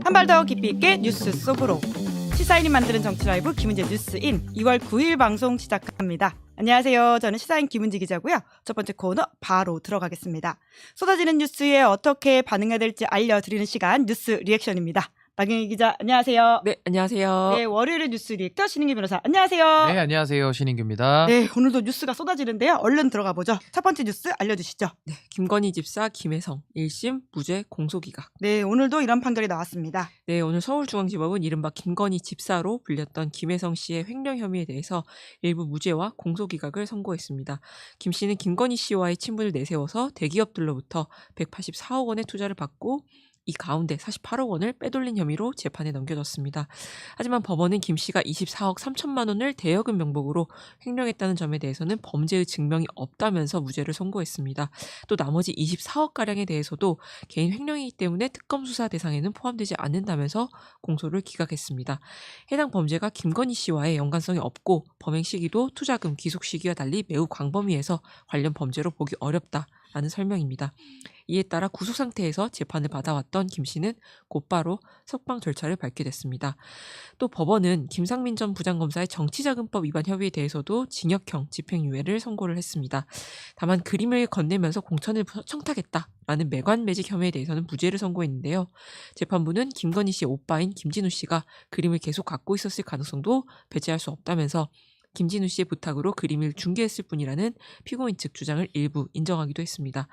한 발 더 깊이 있게 뉴스 속으로 시사인이 만드는 정치 라이브 김은재 뉴스인 2월 9일 방송 시작합니다. 안녕하세요. 저는 시사인 김은지 기자고요. 첫 번째 코너 바로 들어가겠습니다. 쏟아지는 뉴스에 어떻게 반응해야 될지 알려드리는 시간 뉴스 리액션입니다. 박영희 기자 안녕하세요. 네, 안녕하세요. 네, 월요일의 뉴스 리액터 신인규 변호사 안녕하세요. 네, 안녕하세요. 신인규입니다. 네, 오늘도 뉴스가 쏟아지는데요. 얼른 들어가 보죠. 첫 번째 뉴스 알려주시죠. 네, 김건희 집사 김혜성 1심 무죄 공소기각. 네, 오늘도 이런 판결이 나왔습니다. 네, 오늘 서울중앙지법은 이른바 김건희 집사로 불렸던 김혜성 씨의 횡령 혐의에 대해서 일부 무죄와 공소기각을 선고했습니다. 김 씨는 김건희 씨와의 친분을 내세워서 대기업들로부터 184억 원의 투자를 받고 이 가운데 48억 원을 빼돌린 혐의로 재판에 넘겨졌습니다. 하지만 법원은 김 씨가 24억 3천만 원을 대여금 명목으로 횡령했다는 점에 대해서는 범죄의 증명이 없다면서 무죄를 선고했습니다. 또 나머지 24억가량에 대해서도 개인 횡령이기 때문에 특검 수사 대상에는 포함되지 않는다면서 공소를 기각했습니다. 해당 범죄가 김건희 씨와의 연관성이 없고 범행 시기도 투자금 기속 시기와 달리 매우 광범위해서 관련 범죄로 보기 어렵다라는 설명입니다. 이에 따라 구속 상태에서 재판을 받아왔던 김 씨는 곧바로 석방 절차를 밟게 됐습니다. 또 법원은 김상민 전 부장검사의 정치자금법 위반 혐의에 대해서도 징역형 집행유예를 선고를 했습니다. 다만 그림을 건네면서 공천을 청탁했다라는 매관매직 혐의에 대해서는 무죄를 선고했는데요. 재판부는 김건희 씨의 오빠인 김진우 씨가 그림을 계속 갖고 있었을 가능성도 배제할 수 없다면서 김진우 씨의 부탁으로 그림을 중개했을 뿐이라는 피고인 측 주장을 일부 인정하기도 했습니다.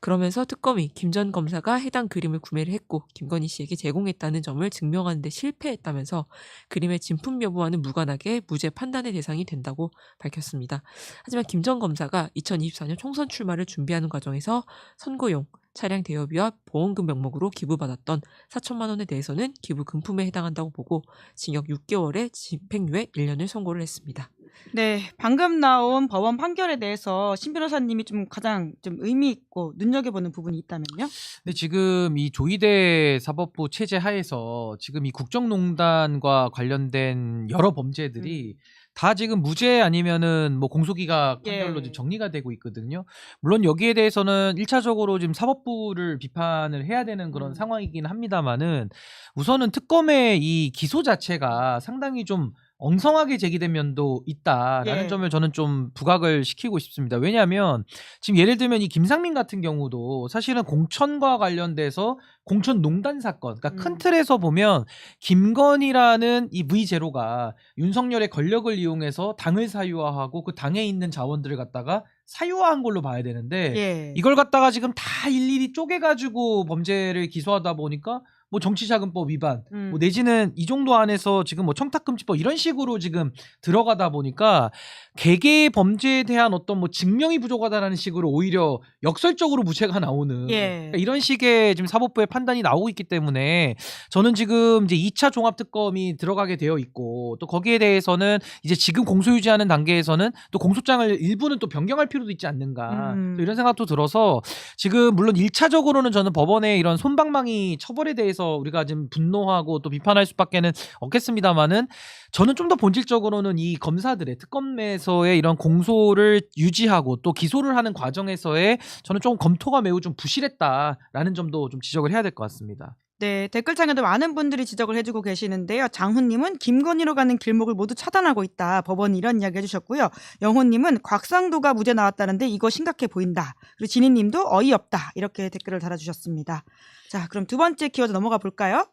그러면서 특검이 김 전 검사가 해당 그림을 구매를 했고 김건희 씨에게 제공했다는 점을 증명하는 데 실패했다면서 그림의 진품 여부와는 무관하게 무죄 판단의 대상이 된다고 밝혔습니다. 하지만 김 전 검사가 2024년 총선 출마를 준비하는 과정에서 선거용 차량 대여비와 보험금 명목으로 기부받았던 4천만 원에 대해서는 기부 금품에 해당한다고 보고 징역 6개월에 집행유예 1년을 선고를 했습니다. 네, 방금 나온 법원 판결에 대해서 신 변호사님이 좀 가장 좀 의미 있고 눈여겨보는 부분이 있다면요? 근데 지금 이 조희대 사법부 체제 하에서 지금 이 국정농단과 관련된 여러 범죄들이 다 지금 무죄 아니면은 뭐 공소기각 판결로 예. 지금 정리가 되고 있거든요. 물론 여기에 대해서는 1차적으로 지금 사법부를 비판을 해야 되는 그런 상황이긴 합니다만은 우선은 특검의 이 기소 자체가 상당히 좀 엉성하게 제기된 면도 있다라는 예. 점을 저는 좀 부각을 시키고 싶습니다. 왜냐하면 지금 예를 들면 이 김상민 같은 경우도 사실은 공천과 관련돼서 공천농단 사건, 그러니까 큰 틀에서 보면 김건희라는 이 V0가 윤석열의 권력을 이용해서 당을 사유화하고 그 당에 있는 자원들을 갖다가 사유화한 걸로 봐야 되는데 예. 이걸 갖다가 지금 다 일일이 쪼개가지고 범죄를 기소하다 보니까 뭐 정치자금법 위반, 뭐 내지는 이 정도 안에서 지금 뭐 청탁금지법 이런 식으로 지금 들어가다 보니까 개개의 범죄에 대한 어떤 뭐 증명이 부족하다라는 식으로 오히려 역설적으로 무죄가 나오는 그러니까 이런 식의 지금 사법부의 판단이 나오고 있기 때문에 저는 지금 이제 2차 종합특검이 들어가게 되어 있고 또 거기에 대해서는 이제 지금 공소유지하는 단계에서는 또 공소장을 일부는 또 변경할 필요도 있지 않는가 또 이런 생각도 들어서 지금 물론 1차적으로는 저는 법원의 이런 솜방망이 처벌에 대해서 우리가 지금 분노하고 또 비판할 수밖에는 없겠습니다만은 저는 좀 더 본질적으로는 이 검사들의 특검에서의 이런 공소를 유지하고 또 기소를 하는 과정에서의 저는 좀 검토가 매우 좀 부실했다라는 점도 좀 지적을 해야 될 것 같습니다. 네, 댓글창에도 많은 분들이 지적을 해주고 계시는데요. 장훈님은 김건희로 가는 길목을 모두 차단하고 있다. 법원이 이런 이야기 해주셨고요. 영호님은 곽상도가 무죄 나왔다는데 이거 심각해 보인다. 그리고 진희님도 어이없다. 이렇게 댓글을 달아주셨습니다. 자, 그럼 두 번째 키워드 넘어가 볼까요?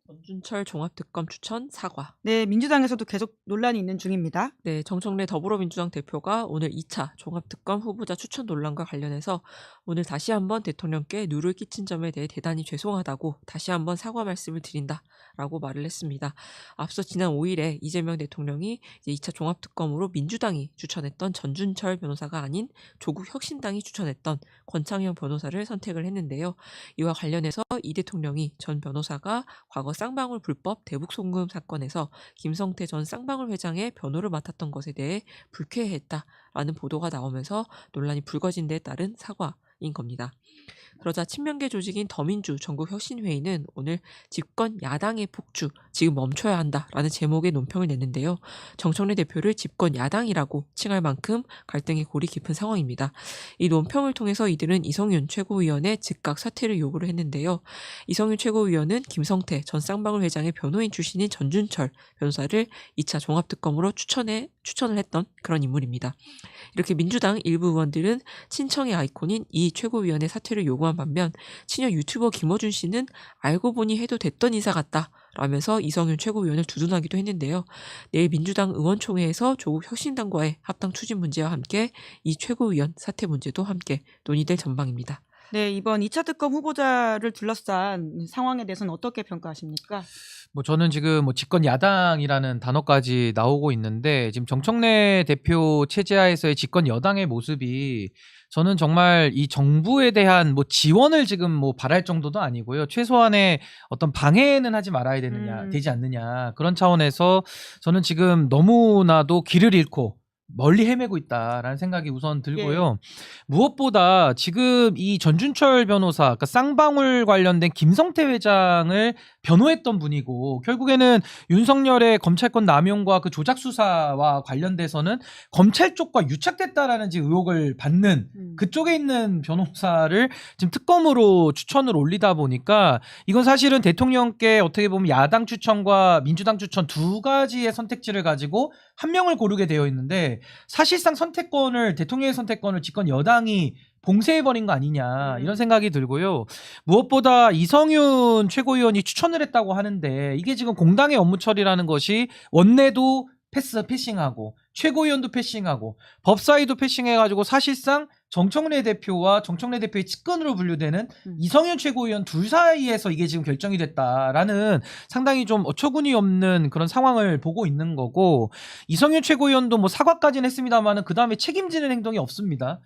전준철 종합특검 추천 사과. 네, 민주당에서도 계속 논란이 있는 중입니다. 네, 정청래 더불어민주당 대표가 오늘 2차 종합특검 후보자 추천 논란과 관련해서 오늘 다시 한번 대통령께 누를 끼친 점에 대해 대단히 죄송하다고 다시 한번 사과 말씀을 드린다라고 말을 했습니다. 앞서 지난 5일에 이재명 대통령이 이제 2차 종합특검으로 민주당이 추천했던 전준철 변호사가 아닌 조국 혁신당이 추천했던 권창현 변호사를 선택을 했는데요. 이와 관련해서 이 대통령이 전 변호사가 과거 쌍방울 불법 대북 송금 사건에서 김성태 전 쌍방울 회장의 변호를 맡았던 것에 대해 불쾌해했다라는 보도가 나오면서 논란이 불거진 데에 따른 사과 인사인 겁니다. 그러자 친명계 조직인 더민주 전국혁신회의는 오늘 집권 야당의 폭주, 지금 멈춰야 한다라는 제목의 논평을 냈는데요. 정청래 대표를 집권 야당이라고 칭할 만큼 갈등의 골이 깊은 상황입니다. 이 논평을 통해서 이들은 이성윤 최고위원의 즉각 사퇴를 요구를 했는데요. 이성윤 최고위원은 김성태 전 쌍방울 회장의 변호인 출신인 전준철 변호사를 2차 종합특검으로 추천을 했던 그런 인물입니다. 이렇게 민주당 일부 의원들은 친청의 아이콘인 이 최고위원의 사퇴를 요구한 반면 친여 유튜버 김어준 씨는 알고 보니 해도 됐던 인사 같다 라면서 이성윤 최고위원을 두둔하기도 했는데요. 내일 민주당 의원총회에서 조국 혁신당과의 합당 추진 문제와 함께 이 최고위원 사퇴 문제도 함께 논의될 전망입니다. 네, 이번 2차 특검 후보자를 둘러싼 상황에 대해서는 어떻게 평가하십니까? 뭐 저는 지금 뭐 집권 야당이라는 단어까지 나오고 있는데 지금 정청래 대표 체제하에서의 집권 여당의 모습이 저는 정말 이 정부에 대한 뭐 지원을 지금 뭐 바랄 정도도 아니고요. 최소한의 어떤 방해는 하지 말아야 되지 않느냐. 그런 차원에서 저는 지금 너무나도 길을 잃고 멀리 헤매고 있다라는 생각이 우선 들고요. 무엇보다 지금 이 전준철 변호사, 그러니까 쌍방울 관련된 김성태 회장을 변호했던 분이고 결국에는 윤석열의 검찰권 남용과 그 조작 수사와 관련돼서는 검찰 쪽과 유착됐다라는 지금 의혹을 받는 그쪽에 있는 변호사를 지금 특검으로 추천을 올리다 보니까 이건 사실은 대통령께 어떻게 보면 야당 추천과 민주당 추천 두 가지의 선택지를 가지고 한 명을 고르게 되어 있는데 사실상 대통령의 선택권을 집권 여당이 봉쇄해버린 거 아니냐 이런 생각이 들고요. 무엇보다 이성윤 최고위원이 추천을 했다고 하는데 이게 지금 공당의 업무 처리라는 것이 원내도 패싱하고 최고위원도 패싱하고 법사위도 패싱해가지고 사실상 정청래 대표와 정청래 대표의 측근으로 분류되는 이성윤 최고위원 둘 사이에서 이게 지금 결정이 됐다라는 상당히 좀 어처구니 없는 그런 상황을 보고 있는 거고 이성윤 최고위원도 뭐 사과까지는 했습니다만은 그 다음에 책임지는 행동이 없습니다.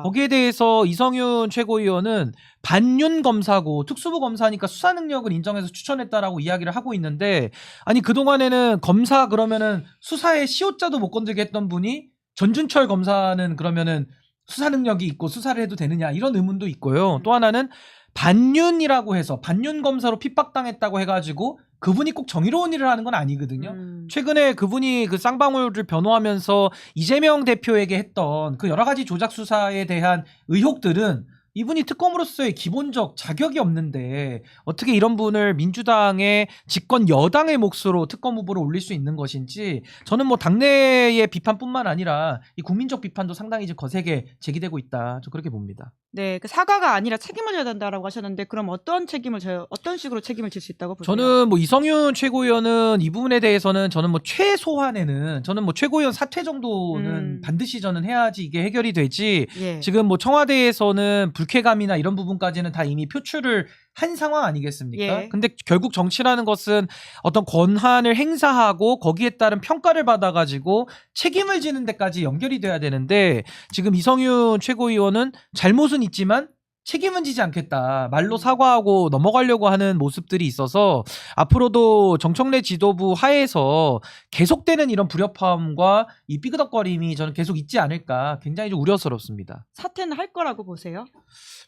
거기에 대해서 이성윤 최고위원은 반윤 검사고 특수부 검사니까 수사 능력을 인정해서 추천했다라고 이야기를 하고 있는데 아니 그동안에는 검사 그러면은 수사에 시효자도 못 건들게 했던 분이 전준철 검사는 그러면은 수사 능력이 있고 수사를 해도 되느냐 이런 의문도 있고요. 또 하나는 반윤이라고 해서 반윤 검사로 핍박당했다고 해가지고 그분이 꼭 정의로운 일을 하는 건 아니거든요. 최근에 그분이 그 쌍방울을 변호하면서 이재명 대표에게 했던 그 여러 가지 조작 수사에 대한 의혹들은 이분이 특검으로서의 기본적 자격이 없는데 어떻게 이런 분을 민주당의 집권 여당의 몫으로 특검 후보로 올릴 수 있는 것인지 저는 뭐 당내의 비판뿐만 아니라 이 국민적 비판도 상당히 이제 거세게 제기되고 있다. 저 그렇게 봅니다. 네, 그 사과가 아니라 책임을 져야 된다라고 하셨는데 그럼 어떤 식으로 책임을 질 수 있다고 보세요? 저는 뭐 이성윤 최고위원은 이 부분에 대해서는 저는 뭐 최소한에는 저는 뭐 최고위원 사퇴 정도는 반드시 저는 해야지 이게 해결이 되지. 지금 뭐 청와대에서는 불쾌감이나 이런 부분까지는 다 이미 표출을 한 상황 아니겠습니까? 근데 결국 정치라는 것은 어떤 권한을 행사하고 거기에 따른 평가를 받아가지고 책임을 지는 데까지 연결이 돼야 되는데 지금 이성윤 최고위원은 잘못은 있지만 책임은 지지 않겠다. 말로 사과하고 넘어가려고 하는 모습들이 있어서 앞으로도 정청래 지도부 하에서 계속되는 이런 불협화음과 이 삐그덕거림이 저는 계속 있지 않을까 굉장히 좀 우려스럽습니다. 사퇴는 할 거라고 보세요?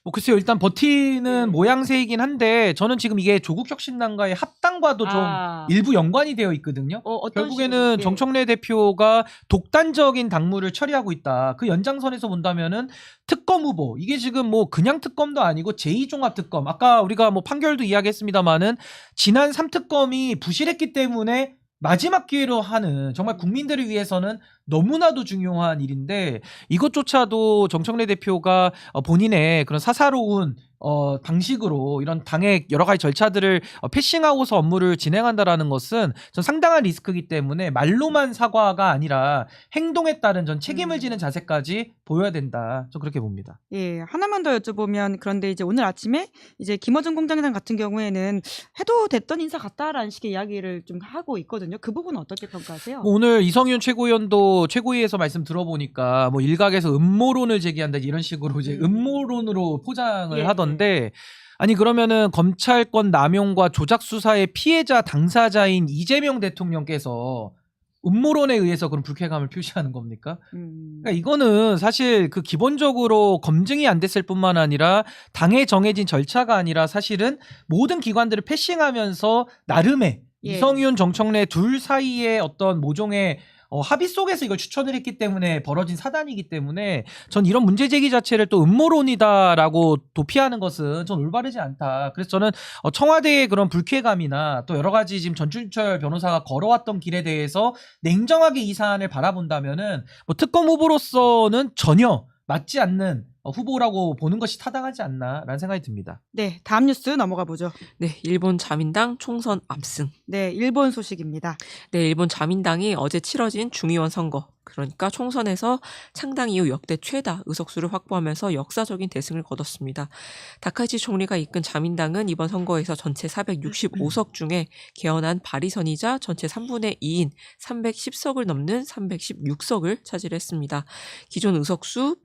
뭐 글쎄요. 일단 버티는 모양새이긴 한데 저는 지금 이게 조국혁신당과의 합당과도 좀 일부 연관이 되어 있거든요. 결국에는 정청래 대표가 독단적인 당무를 처리하고 있다. 그 연장선에서 본다면은 특검 후보 이게 지금 뭐 그냥 특검도 아니고 제2종합특검 아까 우리가 뭐 판결도 이야기했습니다마는 지난 3특검이 부실했기 때문에 마지막 기회로 하는 정말 국민들을 위해서는 너무나도 중요한 일인데 이것조차도 정청래 대표가 본인의 그런 사사로운 방식으로 이런 당의 여러 가지 절차들을 패싱하고서 업무를 진행한다라는 것은 전 상당한 리스크이기 때문에 말로만 사과가 아니라 행동에 따른 전 책임을 지는 자세까지 보여야 된다. 저 그렇게 봅니다. 예, 하나만 더 여쭤보면 그런데 이제 오늘 아침에 이제 김어준 공장장 같은 경우에는 해도 됐던 인사 같다라는 식의 이야기를 좀 하고 있거든요. 그 부분은 어떻게 평가하세요? 뭐 오늘 이성윤 최고위원도 최고위에서 말씀 들어보니까 뭐 일각에서 음모론을 제기한다 이런 식으로 이제 음모론으로 포장을 하던데 아니 그러면은 검찰권 남용과 조작 수사의 피해자 당사자인 이재명 대통령께서 음모론에 의해서 그런 불쾌감을 표시하는 겁니까? 음. 그러니까 이거는 사실 그 기본적으로 검증이 안 됐을 뿐만 아니라 당에 정해진 절차가 아니라 사실은 모든 기관들을 패싱하면서 나름의 예. 이성윤, 정청래 둘 사이의 어떤 모종의 합의 속에서 이걸 추천을 했기 때문에 벌어진 사단이기 때문에 전 이런 문제 제기 자체를 또 음모론이다라고 도피하는 것은 전 올바르지 않다. 그래서 저는 청와대의 그런 불쾌감이나 또 여러 가지 지금 전준철 변호사가 걸어왔던 길에 대해서 냉정하게 이 사안을 바라본다면은 뭐 특검 후보로서는 전혀 맞지 않는 후보라고 보는 것이 타당하지 않나라는 생각이 듭니다. 네, 다음 뉴스 넘어가 보죠. 네, 일본 자민당 총선 압승. 네, 일본 소식입니다. 네, 일본 자민당이 어제 치러진 중의원 선거, 그러니까 총선에서 창당 이후 역대 최다 의석수를 확보하면서 역사적인 대승을 거뒀습니다. 다카이치 총리가 이끈 자민당은 이번 선거에서 전체 465석 중에 개헌안 발의선이자 전체 3분의 2인 310석을 넘는 316석을 차지했습니다. 기존 의석수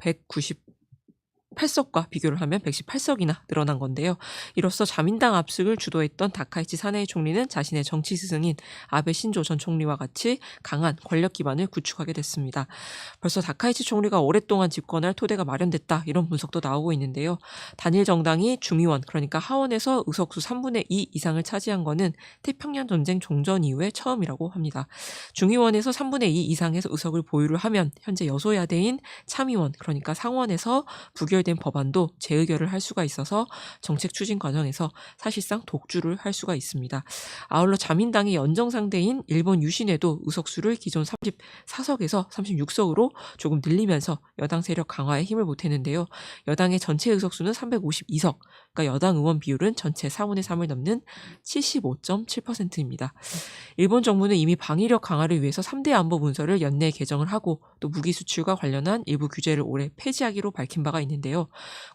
198석과 비교를 하면 118석이나 늘어난 건데요. 이로써 자민당 압승을 주도했던 다카이치 사네이 총리는 자신의 정치 스승인 아베 신조 전 총리와 같이 강한 권력 기반을 구축하게 됐습니다. 벌써 다카이치 총리가 오랫동안 집권할 토대가 마련됐다, 이런 분석도 나오고 있는데요. 단일 정당이 중의원, 그러니까 하원에서 의석수 3분의 2 이상을 차지한 것은 태평양 전쟁 종전 이후에 처음이라고 합니다. 중의원에서 3분의 2 이상의 의석을 보유를 하면 현재 여소야대인 참의원, 그러니까 상원에서 부결된 법안도 재의결을 할 수가 있어서 정책 추진 과정에서 사실상 독주를 할 수가 있습니다. 아울러 자민당의 연정상대인 일본 유신에도 의석수를 기존 34석에서 36석으로 조금 늘리면서 여당 세력 강화에 힘을 보태는데요. 여당의 전체 의석수는 352석, 그러니까 여당 의원 비율은 전체 4분의 3을 넘는 75.7%입니다. 일본 정부는 이미 방위력 강화를 위해서 3대 안보 문서를 연내에 개정을 하고 또 무기 수출과 관련한 일부 규제를 올해 폐지하기로 밝힌 바가 있는데요.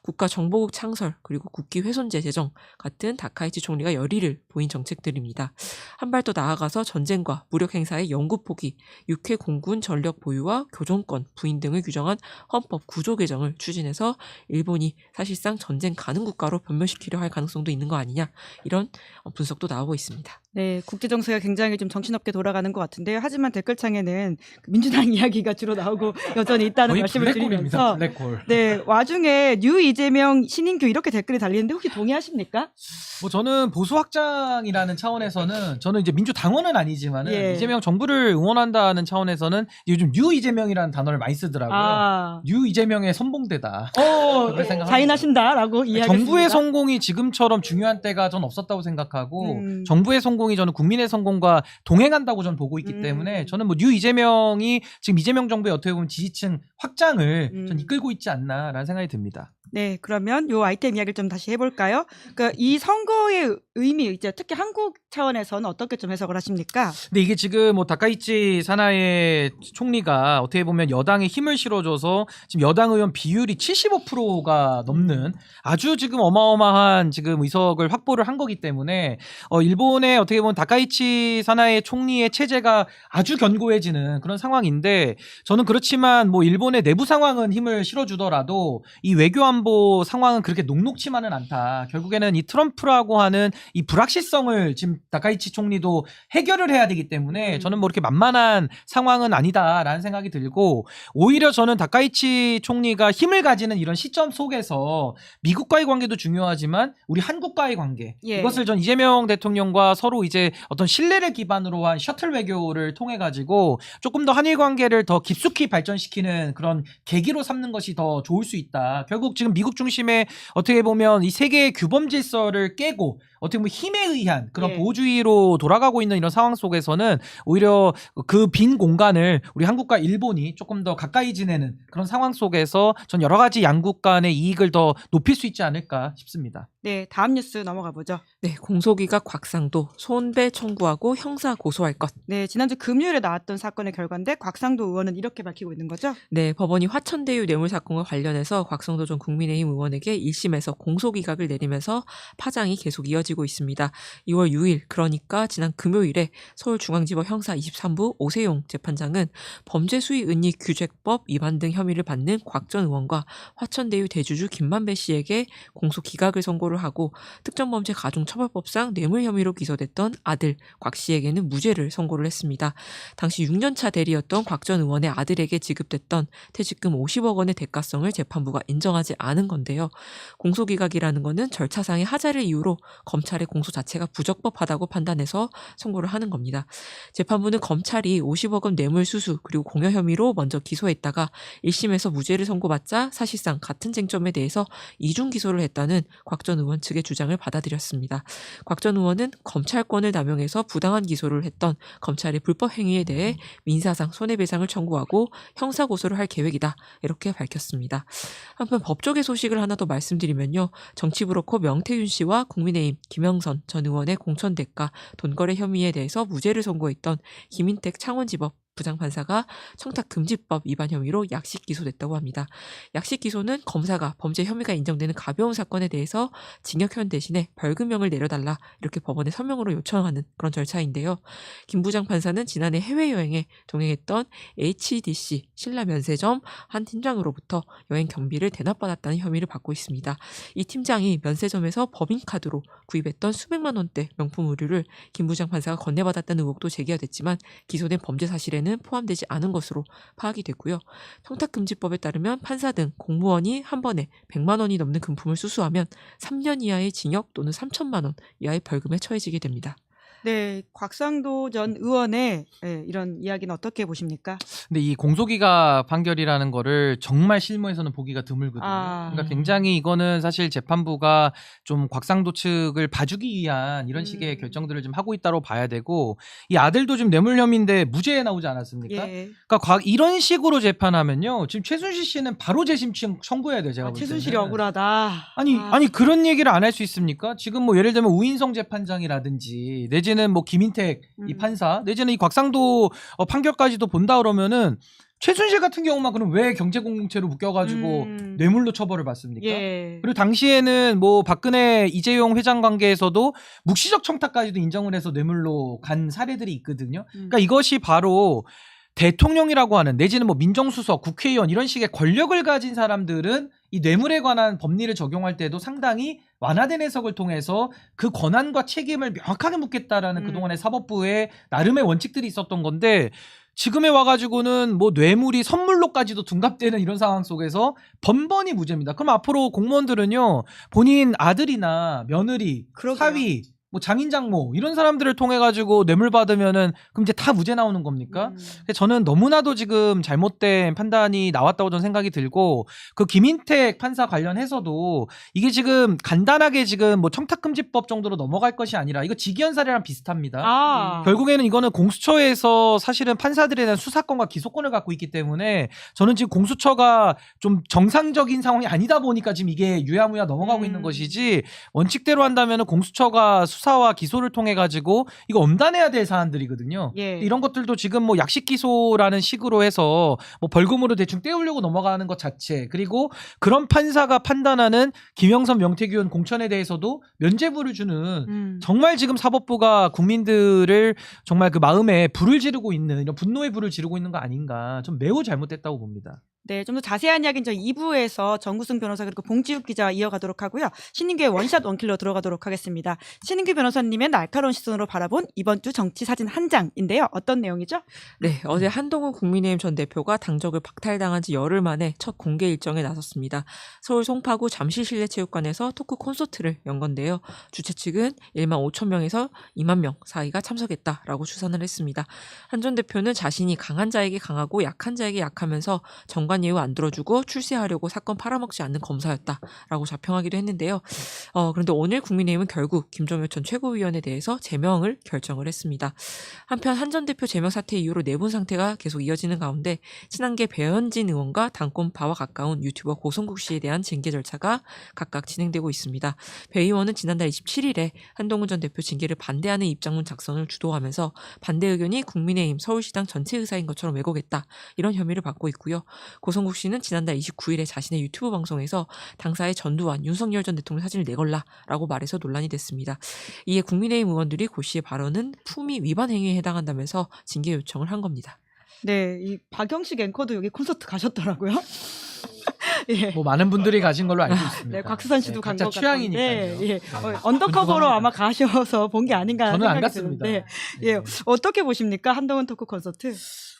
국가정보국 창설, 그리고 국기 훼손제 제정 같은 다카이치 총리가 열의를 보인 정책들입니다. 한 발 더 나아가서 전쟁과 무력 행사의 영구 포기, 육해 공군 전력 보유와 교정권 부인 등을 규정한 헌법 구조 개정을 추진해서 일본이 사실상 전쟁 가능 국가로 변모시키려 할 가능성도 있는 거 아니냐, 이런 분석도 나오고 있습니다. 네, 국제 정세가 굉장히 좀 정신없게 돌아가는 것 같은데요. 하지만 댓글창에는 민주당 이야기가 주로 나오고 여전히 있다는 거의 말씀을 블랙홀입니다. 드리면서 블랙홀. 네, 와중에 뉴 이재명 신인규 이렇게 댓글이 달리는데 혹시 동의하십니까? 뭐 저는 보수 확장이라는 차원에서는 저는 이제 민주당원은 아니지만은 예. 이재명 정부를 응원한다는 차원에서는 요즘 뉴 이재명이라는 단어를 많이 쓰더라고요. 아, 뉴 이재명의 선봉대다. 그렇게 생각합니다. 자인하신다라고 이야기했습니다. 정부의 성공이 지금처럼 중요한 때가 전 없었다고 생각하고 정부의 성공이 저는 국민의 성공과 동행한다고 저는 보고 있기 때문에 저는 뭐 뉴 이재명이 지금 이재명 정부의 어떻게 보면 지지층 확장을 전 이끌고 있지 않나라는 생각이 듭니다. 네, 그러면 요 아이템 이야기를 좀 다시 해볼까요? 그러니까 이 선거의 의미, 이제 특히 한국 차원에서는 어떻게 좀 해석을 하십니까? 근데 이게 지금 뭐 다카이치 사나이 총리가 어떻게 보면 여당에 힘을 실어줘서 지금 여당 의원 비율이 75%가 넘는 아주 지금 어마어마한 지금 의석을 확보를 한 거기 때문에 일본의 어떻게 보면 다카이치 사나이 총리의 체제가 아주 견고해지는 그런 상황인데 저는 그렇지만 뭐 일본의 내부 상황은 힘을 실어주더라도 이 외교 안보 상황은 그렇게 녹록치만은 않다. 결국에는 이 트럼프라고 하는 이 불확실성을 지금 다카이치 총리도 해결을 해야 되기 때문에 저는 뭐 이렇게 만만한 상황은 아니다라는 생각이 들고 오히려 저는 다카이치 총리가 힘을 가지는 이런 시점 속에서 미국과의 관계도 중요하지만 우리 한국과의 관계 예. 이것을 전 이재명 대통령과 서로 이제 어떤 신뢰를 기반으로 한 셔틀 외교를 통해 가지고 조금 더 한일 관계를 더 깊숙이 발전시키는 그런 계기로 삼는 것이 더 좋을 수 있다. 결국 지금 미국 중심의 어떻게 보면 이 세계의 규범 질서를 깨고 어떻게 보면 힘에 의한 그런 예. 보호주의로 돌아가고 있는 이런 상황 속에서는 오히려 그 빈 공간을 우리 한국과 일본이 조금 더 가까이 지내는 그런 상황 속에서 전 여러 가지 양국 간의 이익을 더 높일 수 있지 않을까 싶습니다. 네, 다음 뉴스 넘어가 보죠. 네, 공소기가 곽상도 손배 청구하고 형사 고소할 것. 네, 지난주 금요일에 나왔던 사건의 결과인데 곽상도 의원은 이렇게 밝히고 있는 거죠? 네, 법원이 화천대유 뇌물 사건과 관련해서 곽상도 전 국민의힘 의원에게 1심에서 공소기각을 내리면서 파장이 계속 이어지고 있습니다. 2월 6일, 그러니까 지난 금요일에 서울중앙지법 형사 23부 오세용 재판장은 범죄수익은닉규제법 위반 등 혐의를 받는 곽 전 의원과 화천대유 대주주 김만배 씨에게 공소기각을 선고를 선고를 하고 특정범죄 가중처벌법상 뇌물 혐의로 기소됐던 아들 곽 씨에게는 무죄를 선고를 했습니다. 당시 6년차 대리였던 곽 전 의원의 아들에게 지급됐던 퇴직금 50억 원의 대가성을 재판부가 인정하지 않은 건데요. 공소기각이라는 것은 절차상의 하자를 이유로 검찰의 공소 자체가 부적법하다고 판단해서 선고를 하는 겁니다. 재판부는 검찰이 50억 원 뇌물 수수 그리고 공여 혐의로 먼저 기소했다가 1심에서 무죄를 선고받자 사실상 같은 쟁점에 대해서 이중 기소를 했다는 곽 전 의원 측의 주장을 받아들였습니다. 곽 전 의원은 검찰권을 남용해서 부당한 기소를 했던 검찰의 불법 행위에 대해 민사상 손해배상을 청구하고 형사고소를 할 계획이다 이렇게 밝혔습니다. 한편 법조계 소식을 하나 더 말씀드리면요. 정치브로커 명태균 씨와 국민의힘 김영선 전 의원의 공천대가 돈거래 혐의에 대해서 무죄를 선고했던 김인택 창원지법 부장판사가 청탁금지법 위반 혐의로 약식 기소됐다고 합니다. 약식 기소는 검사가 범죄 혐의가 인정되는 가벼운 사건에 대해서 징역형 대신에 벌금형을 내려달라 이렇게 법원에 서명으로 요청하는 그런 절차인데요. 김 부장판사는 지난해 해외여행에 동행했던 HDC 신라 면세점 한 팀장으로부터 여행 경비를 대납받았다는 혐의를 받고 있습니다. 이 팀장이 면세점에서 법인카드로 구입했던 수백만 원대 명품 의류를 김 부장판사가 건네받았다는 의혹도 제기가 됐지만 기소된 범죄 사실에는 포함되지 않은 것으로 파악이 됐고요. 청탁금지법에 따르면 판사 등 공무원이 한 번에 100만 원이 넘는 금품을 수수하면 3년 이하의 징역 또는 3천만 원 이하의 벌금에 처해지게 됩니다. 네, 곽상도 전 의원의 이런 이야기는 어떻게 보십니까? 근데 이 공소기각 판결이라는 거를 정말 실무에서는 보기가 드물거든요. 아. 그러니까 굉장히 이거는 사실 재판부가 좀 곽상도 측을 봐주기 위한 이런 식의 결정들을 좀 하고 있다고 봐야 되고, 이 아들도 지금 뇌물 혐의인데 무죄에 나오지 않았습니까? 예. 그러니까 이런 식으로 재판하면요, 지금 최순실 씨는 바로 재심 청구해야 돼요. 제가 볼 때는. 최순실이 억울하다. 아니 그런 얘기를 안 할 수 있습니까? 지금 뭐 예를 들면 우인성 재판장이라든지 내지는 뭐 김인택 이 판사 내지는 이 곽상도 판결까지도 본다 그러면은 최순실 같은 경우만 그럼 왜 경제공동체로 묶여가지고 뇌물로 처벌을 받습니까? 예. 그리고 당시에는 뭐 박근혜 이재용 회장 관계에서도 묵시적 청탁까지도 인정을 해서 뇌물로 간 사례들이 있거든요. 그러니까 이것이 바로 대통령이라고 하는 내지는 뭐 민정수석, 국회의원 이런 식의 권력을 가진 사람들은 이 뇌물에 관한 법리를 적용할 때도 상당히 완화된 해석을 통해서 그 권한과 책임을 명확하게 묻겠다라는 그동안의 사법부의 나름의 원칙들이 있었던 건데, 지금에 와가지고는 뭐 뇌물이 선물로까지도 둔갑되는 이런 상황 속에서 번번이 무죄입니다. 그럼 앞으로 공무원들은요, 본인 아들이나 며느리, 그러게요. 사위, 뭐 장인 장모 이런 사람들을 통해 가지고 뇌물 받으면은 그럼 이제 다 무죄 나오는 겁니까? 저는 너무나도 지금 잘못된 판단이 나왔다고 저는 생각이 들고, 그 김인택 판사 관련해서도 이게 지금 간단하게 지금 뭐 청탁금지법 정도로 넘어갈 것이 아니라 이거 직위헌 사례랑 비슷합니다. 결국에는 이거는 공수처에서 사실은 판사들에 대한 수사권과 기소권을 갖고 있기 때문에 저는 지금 공수처가 좀 정상적인 상황이 아니다 보니까 지금 이게 유야무야 넘어가고 있는 것이지, 원칙대로 한다면은 공수처가 수사와 기소를 통해 가지고 이거 엄단해야 될 사안들이거든요. 예. 이런 것들도 지금 뭐 약식 기소라는 식으로 해서 뭐 벌금으로 대충 떼우려고 넘어가는 것 자체, 그리고 그런 판사가 판단하는 김영선, 명태균 공천에 대해서도 면죄부를 주는 정말 지금 사법부가 국민들을 정말 그 마음에 불을 지르고 있는, 이런 분노의 불을 지르고 있는 거 아닌가, 좀 매우 잘못됐다고 봅니다. 네, 좀 더 자세한 이야기는 저희 2부에서 정구승 변호사 그리고 봉지욱 기자와 이어가도록 하고요. 신인규의 원샷 원킬로 들어가도록 하겠습니다. 신인규 변호사님의 날카로운 시선으로 바라본 이번 주 정치 사진 한 장인데요. 어떤 내용이죠? 네, 어제 한동훈 국민의힘 전 대표가 당적을 박탈당한 지 열흘 만에 첫 공개 일정에 나섰습니다. 서울 송파구 잠실실내체육관에서 토크 콘서트를 연 건데요. 주최 측은 1만 5천 명에서 2만 명 사이가 참석했다라고 추산을 했습니다. 한 전 대표는 자신이 강한 자에게 강하고 약한 자에게 약하면서 정관 예우 안 들어주고 출세하려고 사건 팔아먹지 않는 검사였다라고 자평하기도 했는데요. 그런데 오늘 국민의힘은 결국 김종효 전 최고위원에 대해서 제명을 결정을 했습니다. 한편 한 전 대표 제명 사태 이후로 내분 상태가 계속 이어지는 가운데 친한계 배현진 의원과 당권파와 가까운 유튜버 고성국 씨에 대한 징계 절차가 각각 진행되고 있습니다. 배 의원은 지난달 27일에 한동훈 전 대표 징계를 반대하는 입장문 작성을 주도하면서 반대 의견이 국민의힘 서울시당 전체 의사인 것처럼 왜곡했다, 이런 혐의를 받고 있고요. 고성국 씨는 지난달 29일에 자신의 유튜브 방송에서 당사의 전두환, 윤석열 전 대통령 사진을 내걸라라고 말해서 논란이 됐습니다. 이에 국민의힘 의원들이 고 씨의 발언은 품위 위반 행위에 해당한다면서 징계 요청을 한 겁니다. 네, 이 박영식 앵커도 여기 콘서트 가셨더라고요. 예. 뭐 많은 분들이 가신 걸로 알고 있습니다. 네, 곽수선 씨도 간 각자 것 취향이니까요. 같은데, 예. 네. 언더커버로 존중합니다. 아마 가셔서 본 게 아닌가 저는 안 생각이 갔습니다. 드는데, 네. 예. 어떻게 보십니까? 한동훈 토크 콘서트?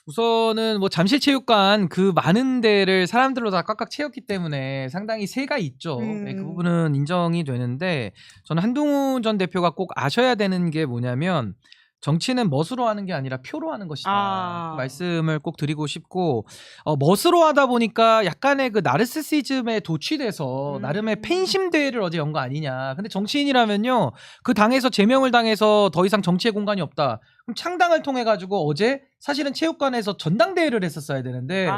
우선은 뭐 잠실체육관 그 많은 데를 사람들로 다 꽉꽉 채웠기 때문에 상당히 세가 있죠. 네, 그 부분은 인정이 되는데 저는 한동훈 전 대표가 꼭 아셔야 되는 게 뭐냐면 정치는 멋으로 하는 게 아니라 표로 하는 것이다. 그 말씀을 꼭 드리고 싶고 멋으로 하다 보니까 약간의 그 나르시시즘에 도취돼서 나름의 팬심 대회를 어제 연 거 아니냐. 근데 정치인이라면요. 그 당에서 제명을 당해서 더 이상 정치의 공간이 없다. 그럼 창당을 통해 가지고 어제 사실은 체육관에서 전당대회를 했었어야 되는데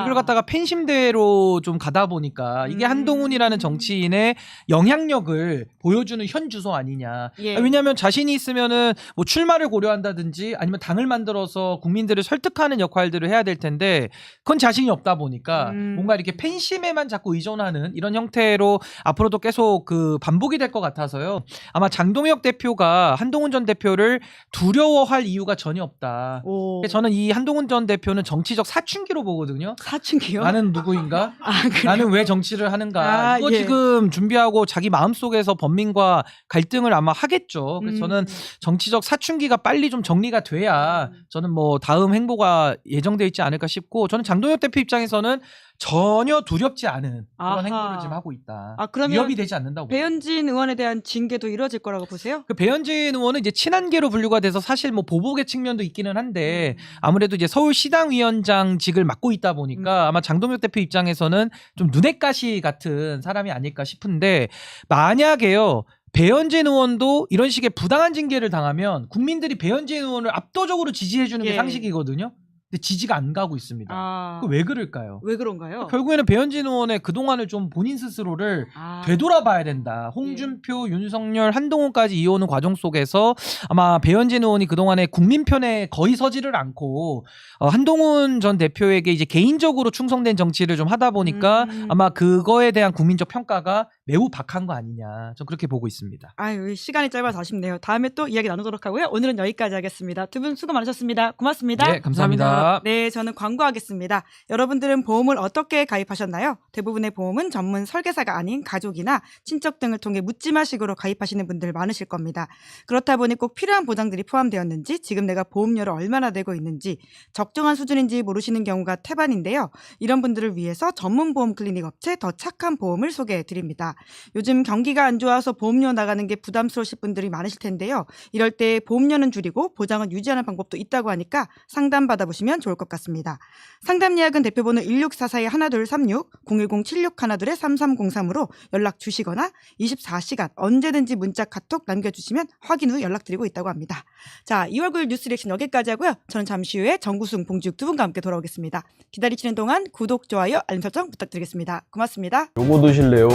이걸 갖다가 팬심 대회로 좀 가다 보니까 이게 한동훈이라는 정치인의 영향력을 보여주는 현 주소 아니냐. 예. 왜냐하면 자신이 있으면은 뭐 출마를 고려한다든지 아니면 당을 만들어서 국민들을 설득하는 역할들을 해야 될 텐데 그건 자신이 없다 보니까 뭔가 이렇게 팬심에만 자꾸 의존하는 이런 형태로 앞으로도 계속 그 반복이 될 것 같아서요. 아마 장동혁 대표가 한동훈 전 대표를 두려워할 이유가 전혀 없다. 오. 저는 이 한동훈 전 대표는 정치적 사춘기로 보거든요. 사춘기요? 나는 누구인가? 그래요? 나는 왜 정치를 하는가? 이거 예. 지금 준비하고 자기 마음속에서 범민과 갈등을 아마 하겠죠. 그래서 저는 정치적 사춘기가 빨리 좀 정리가 돼야 저는 뭐 다음 행보가 예정돼 있지 않을까 싶고 저는 장동혁 대표 입장에서는 전혀 두렵지 않은 그런 행보를 지금 하고 있다. 그러면 위협이 되지 않는다고. 배현진 의원에 대한 징계도 이뤄질 거라고 보세요? 그 배현진 의원은 이제 친한계로 분류가 돼서 사실 뭐 보복의 측면도 있기는 한데 아무래도 이제 서울시당위원장직을 맡고 있다 보니까 아마 장동혁 대표 입장에서는 좀 눈엣 가시 같은 사람이 아닐까 싶은데 만약에요. 배현진 의원도 이런 식의 부당한 징계를 당하면 국민들이 배현진 의원을 압도적으로 지지해주는 게 상식이거든요. 근데 지지가 안 가고 있습니다. 그 왜 그럴까요? 왜 그런가요? 결국에는 배현진 의원의 그동안을 좀 본인 스스로를 되돌아봐야 된다. 홍준표, 윤석열, 한동훈까지 이어오는 과정 속에서 아마 배현진 의원이 그동안에 국민 편에 거의 서지를 않고 한동훈 전 대표에게 이제 개인적으로 충성된 정치를 좀 하다 보니까 아마 그거에 대한 국민적 평가가 매우 박한 거 아니냐. 저 그렇게 보고 있습니다. 아유, 시간이 짧아서 아쉽네요. 다음에 또 이야기 나누도록 하고요. 오늘은 여기까지 하겠습니다. 두 분 수고 많으셨습니다. 고맙습니다. 네, 감사합니다. 네, 저는 광고하겠습니다. 여러분들은 보험을 어떻게 가입하셨나요? 대부분의 보험은 전문 설계사가 아닌 가족이나 친척 등을 통해 묻지마식으로 가입하시는 분들 많으실 겁니다. 그렇다 보니 꼭 필요한 보장들이 포함되었는지 지금 내가 보험료를 얼마나 내고 있는지 적정한 수준인지 모르시는 경우가 태반인데요. 이런 분들을 위해서 전문 보험 클리닉 업체 더 착한 보험을 소개해드립니다. 요즘 경기가 안 좋아서 보험료 나가는 게 부담스러우실 분들이 많으실 텐데요. 이럴 때 보험료는 줄이고 보장은 유지하는 방법도 있다고 하니까 상담 받아보시면 좋을 것 같습니다. 상담 예약은 대표번호 1644-1236, 010-7612-3303으로 연락 주시거나 24시간 언제든지 문자 카톡 남겨주시면 확인 후 연락드리고 있다고 합니다. 자, 2월 9일 뉴스 리액션 여기까지 하고요. 저는 잠시 후에 정구승, 봉지욱 두 분과 함께 돌아오겠습니다. 기다리시는 동안 구독, 좋아요, 알림 설정 부탁드리겠습니다. 고맙습니다. 요거 드실래요?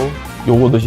요거 드실래요?